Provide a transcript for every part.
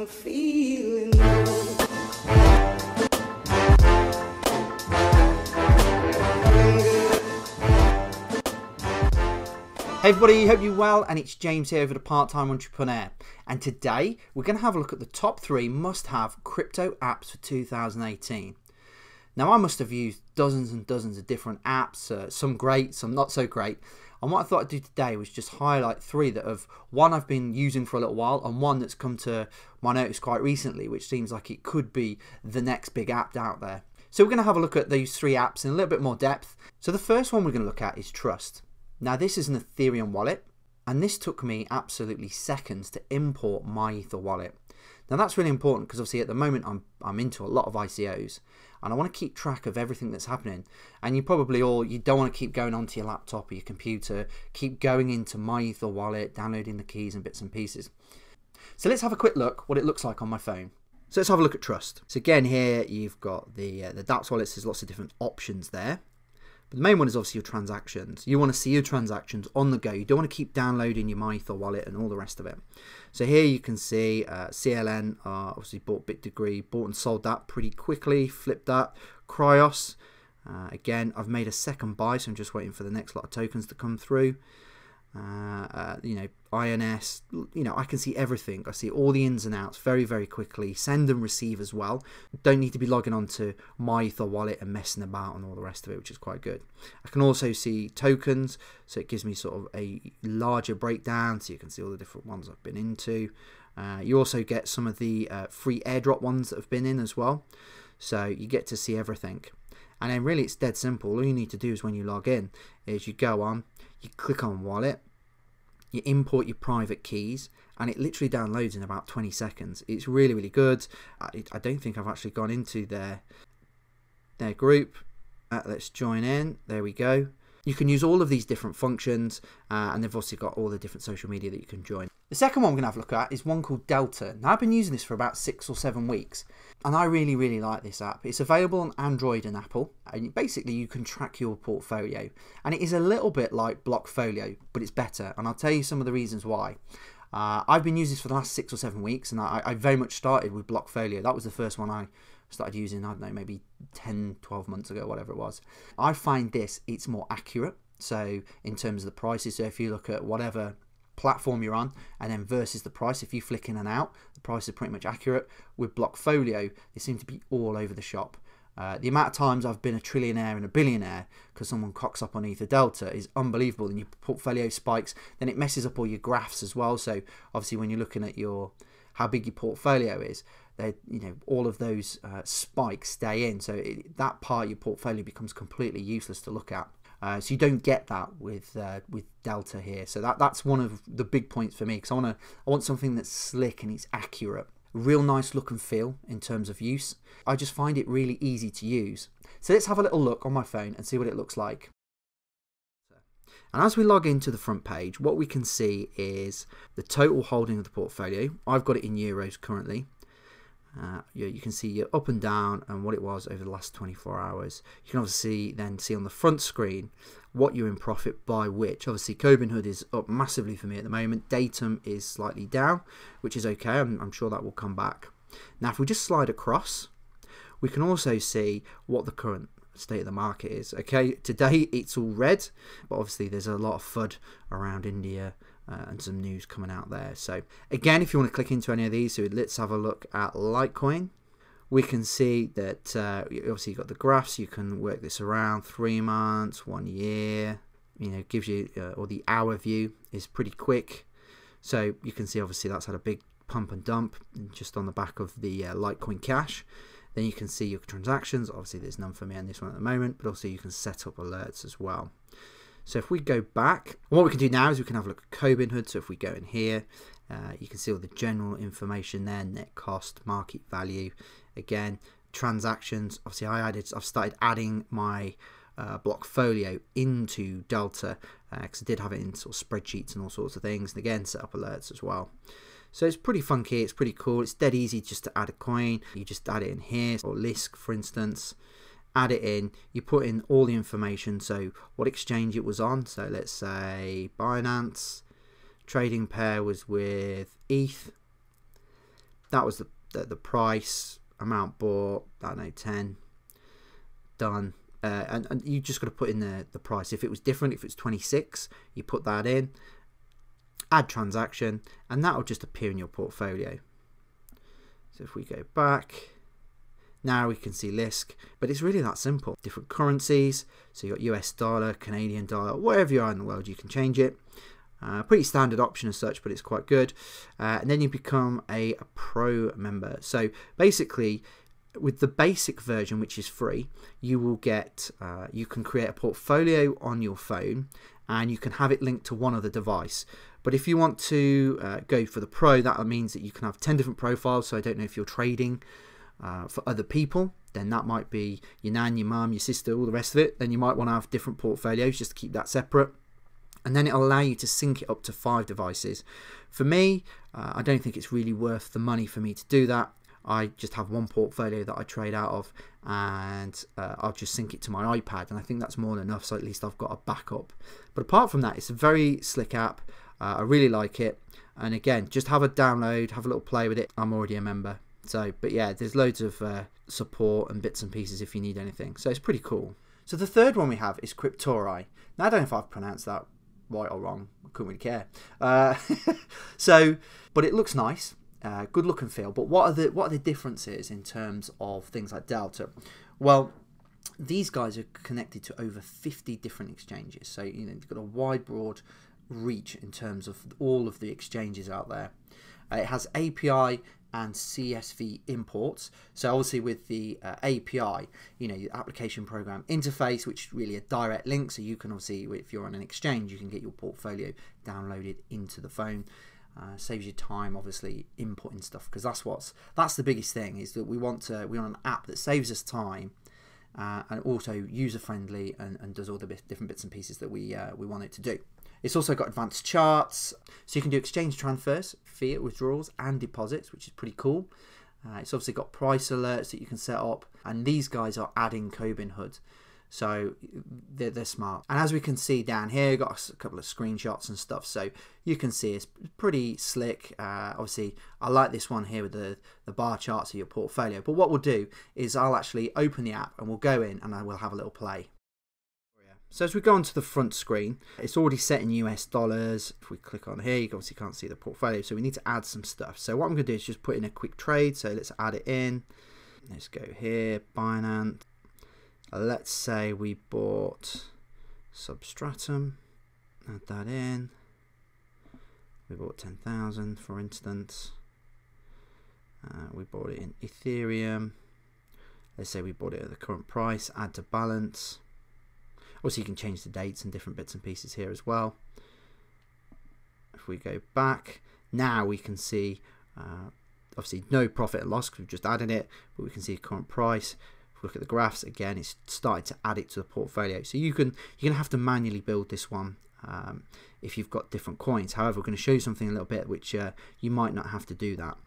Feeling low. Hey everybody, hope you're well, and it's James here over the Part-Time Entrepreneur, and today we're going to have a look at the top 3 must-have crypto apps for 2018. Now I must have used dozens and dozens of different apps, some great, some not so great, and what I thought I'd do today was just highlight 3 that have, one I've been using for a little while, and one that's come to my notice quite recently, which seems like it could be the next big app out there. So we're going to have a look at these 3 apps in a little bit more depth. So the first one we're going to look at is Trust. Now this is an Ethereum wallet, and this took me absolutely seconds to import my Ether wallet. Now that's really important because obviously at the moment I'm into a lot of ICOs, and I want to keep track of everything that's happening. And you probably all, you don't want to keep going onto your laptop or your computer, keep going into my Ether wallet, downloading the keys and bits and pieces. So let's have a quick look what it looks like on my phone. So let's have a look at Trust. So again here you've got the dApps wallets. There's lots of different options there. But the main one is obviously your transactions. You want to see your transactions on the go. You don't want to keep downloading your MyEther wallet and all the rest of it. So here you can see CLN obviously bought BitDegree, bought and sold that pretty quickly, flipped that. Cryos, again, I've made a second buy, so I'm just waiting for the next lot of tokens to come through. You know, INS, you know, I can see everything. I see all the ins and outs very, very quickly. Send and receive as well. Don't need to be logging on to my Ether wallet and messing about and all the rest of it, which is quite good. I can also see tokens, so it gives me sort of a larger breakdown, so you can see all the different ones I've been into. You also get some of the free airdrop ones that have been in as well, so you get to see everything. And then really it's dead simple. All you need to do is when you log in is you go on, you click on wallet, you import your private keys, and it literally downloads in about 20 seconds. It's really, really good. I don't think I've actually gone into their group. Let's join in. There we go. You can use all of these different functions, and they've also got all the different social media that you can join. The second one we're going to have a look at is one called Delta. Now I've been using this for about 6 or 7 weeks, and I really, really like this app. It's available on Android and Apple, and basically you can track your portfolio. And it is a little bit like Blockfolio, but it's better, and I'll tell you some of the reasons why. I've been using this for the last 6 or 7 weeks, and I very much started with Blockfolio. That was the first one I started using, I don't know, maybe 10, 12 months ago, whatever it was. I find it's more accurate. So in terms of the prices, so if you look at whatever platform you're on and then versus the price, if you flick in and out, the price is pretty much accurate. With Blockfolio, they seem to be all over the shop. The amount of times I've been a trillionaire and a billionaire because someone cocks up on Ether Delta is unbelievable, and your portfolio spikes. Then it messes up all your graphs as well. So obviously when you're looking at how big your portfolio is, you know, all of those spikes stay in, so that part of your portfolio becomes completely useless to look at. So you don't get that with Delta here. So that's one of the big points for me, because I want something that's slick and it's accurate. Real nice look and feel in terms of use. I just find it really easy to use. So let's have a little look on my phone and see what it looks like. And as we log into the front page, what we can see is the total holding of the portfolio. I've got it in euros currently. You can see your up and down and what it was over the last 24 hours. You can obviously then see on the front screen what you're in profit by which. Obviously Robinhood is up massively for me at the moment. Datum is slightly down, which is okay. I'm sure that will come back. Now if we just slide across, we can also see what the current state of the market is. Okay, today it's all red, but obviously there's a lot of FUD around India and some news coming out there. So again, if you want to click into any of these, so let's have a look at Litecoin. We can see that obviously you've got the graphs. You can work this around 3 months, 1 year. You know, gives you or the hour view is pretty quick. So you can see obviously that's had a big pump and dump just on the back of the Litecoin Cash. Then you can see your transactions. Obviously there's none for me on this one at the moment, but also you can set up alerts as well. So if we go back, what we can do now is we can have a look at Robinhood. So if we go in here, you can see all the general information there, net cost, market value, again, transactions. Obviously I've started adding my Blockfolio into Delta because I did have it in sort of spreadsheets and all sorts of things, and again set up alerts as well. So it's pretty funky, it's pretty cool. It's dead easy just to add a coin. You just add it in here, or Lisk for instance. Add it in, you put in all the information, so what exchange it was on. So let's say Binance, trading pair was with ETH, that was the price, amount bought, I don't know, 10, done. And you just got to put in the price. If it was different, if it's 26, you put that in, add transaction, and that will just appear in your portfolio. So if we go back, now we can see Lisk, but it's really that simple. Different currencies, so you got US dollar, Canadian dollar, wherever you are in the world, you can change it. Pretty standard option as such, but it's quite good. And then you become a pro member. So basically, with the basic version, which is free, you will get, you can create a portfolio on your phone, and you can have it linked to one other device. But if you want to go for the pro, that means that you can have 10 different profiles. So I don't know if you're trading for other people, then that might be your nan, your mum, your sister, all the rest of it. Then you might want to have different portfolios just to keep that separate. And then it'll allow you to sync it up to 5 devices. For me, I don't think it's really worth the money for me to do that. I just have one portfolio that I trade out of, and I'll just sync it to my iPad, and I think that's more than enough, so at least I've got a backup. But apart from that, it's a very slick app. I really like it, and again, just have a download, have a little play with it. I'm already a member. So, but yeah, there's loads of support and bits and pieces if you need anything. So it's pretty cool. So the third one we have is Cryptori. Now I don't know if I've pronounced that right or wrong. I couldn't really care. But it looks nice, good look and feel. But what are the differences in terms of things like Delta? Well, these guys are connected to over 50 different exchanges. So you know, you've got a wide, broad reach in terms of all of the exchanges out there. It has API and CSV imports. So obviously with the API, you know, your application program interface, which is really a direct link. So you can obviously, if you're on an exchange, you can get your portfolio downloaded into the phone. Saves you time, obviously, inputting stuff, because that's the biggest thing, is that we want an app that saves us time and also user friendly and does all the different bits and pieces that we want it to do. It's also got advanced charts, so you can do exchange transfers, fiat withdrawals and deposits, which is pretty cool. It's obviously got price alerts that you can set up, and these guys are adding Robinhood, so they're smart. And as we can see down here, got a couple of screenshots and stuff, so you can see it's pretty slick. Obviously, I like this one here with the bar charts of your portfolio. But what we'll do is I'll actually open the app and we'll go in and I will have a little play. So as we go onto the front screen, it's already set in US dollars. If we click on here, you obviously can't see the portfolio, so we need to add some stuff. So what I'm going to do is just put in a quick trade. So let's add it in. Let's go here, Binance. Let's say we bought Substratum. Add that in. We bought 10,000, for instance. We bought it in Ethereum. Let's say we bought it at the current price. Add to balance. Also, you can change the dates and different bits and pieces here as well. If we go back, now we can see, obviously, no profit and loss because we've just added it, but we can see current price. If we look at the graphs, again, it's started to add it to the portfolio. So you're going to have to manually build this one if you've got different coins. However, we're going to show you something a little bit which you might not have to do that.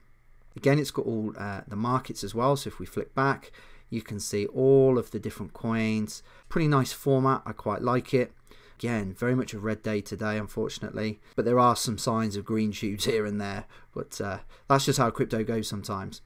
Again, it's got all the markets as well. So if we flick back, you can see all of the different coins. Pretty nice format. I quite like it. Again, very much a red day today, unfortunately. But there are some signs of green shoots here and there. But that's just how crypto goes sometimes.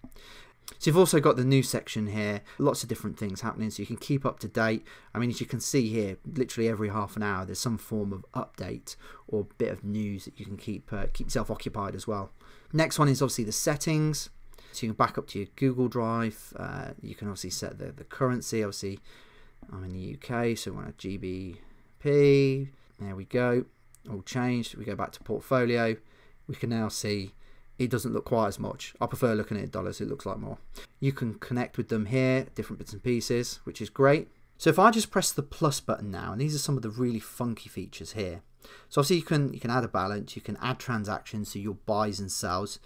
So you've also got the news section here. Lots of different things happening, so you can keep up to date. I mean, as you can see here, literally every half an hour, there's some form of update or bit of news that you can keep yourself occupied as well. Next one is obviously the settings. So you can back up to your Google Drive. You can obviously set the currency. Obviously, I'm in the UK, so we want a GBP. There we go. All changed. We go back to portfolio. We can now see it doesn't look quite as much. I prefer looking at dollars. It looks like more. You can connect with them here, different bits and pieces, which is great. So if I just press the plus button now, and these are some of the really funky features here. So obviously you can add a balance. You can add transactions, so your buys and sells.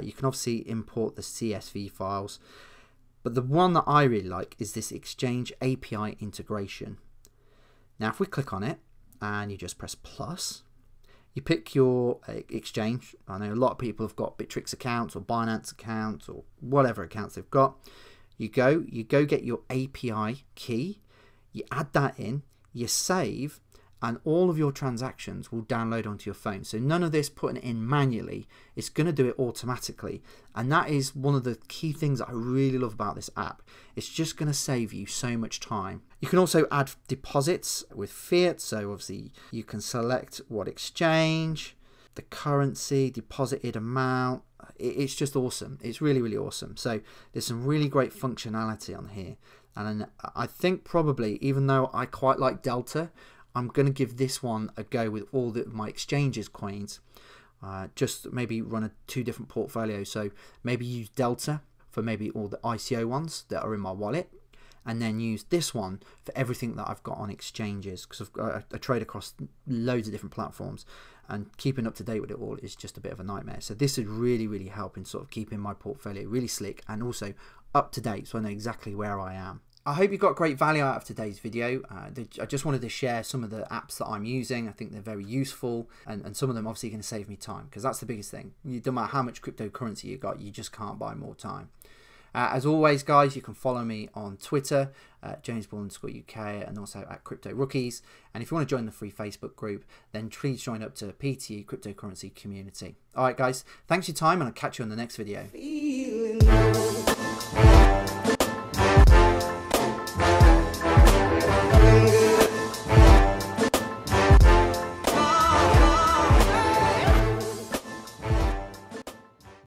You can obviously import the CSV files, but the one that I really like is this Exchange API integration. Now if we click on it and you just press plus, you pick your exchange. I know a lot of people have got Bittrex accounts or Binance accounts or whatever accounts they've got. You go get your API key, you add that in, you save, and all of your transactions will download onto your phone. So none of this putting it in manually, it's going to do it automatically. And that is one of the key things that I really love about this app. It's just going to save you so much time. You can also add deposits with fiat. So obviously you can select what exchange, the currency, deposited amount. It's just awesome. It's really, really awesome. So there's some really great functionality on here. And I think probably, even though I quite like Delta, I'm going to give this one a go with all my exchanges coins. Just maybe run 2 different portfolios. So maybe use Delta for maybe all the ICO ones that are in my wallet, and then use this one for everything that I've got on exchanges, because I trade across loads of different platforms, and keeping up to date with it all is just a bit of a nightmare. So this would really, really help in sort of keeping my portfolio really slick and also up to date, so I know exactly where I am. I hope you got great value out of today's video. I just wanted to share some of the apps that I'm using. I think they're very useful, and some of them obviously going to save me time, because that's the biggest thing. No matter how much cryptocurrency you got, you just can't buy more time. As always, guys, you can follow me on Twitter, JamesBall_UK, and also at Crypto Rookies. And if you want to join the free Facebook group, then please join up to PTE Cryptocurrency Community. All right, guys, thanks for your time, and I'll catch you on the next video.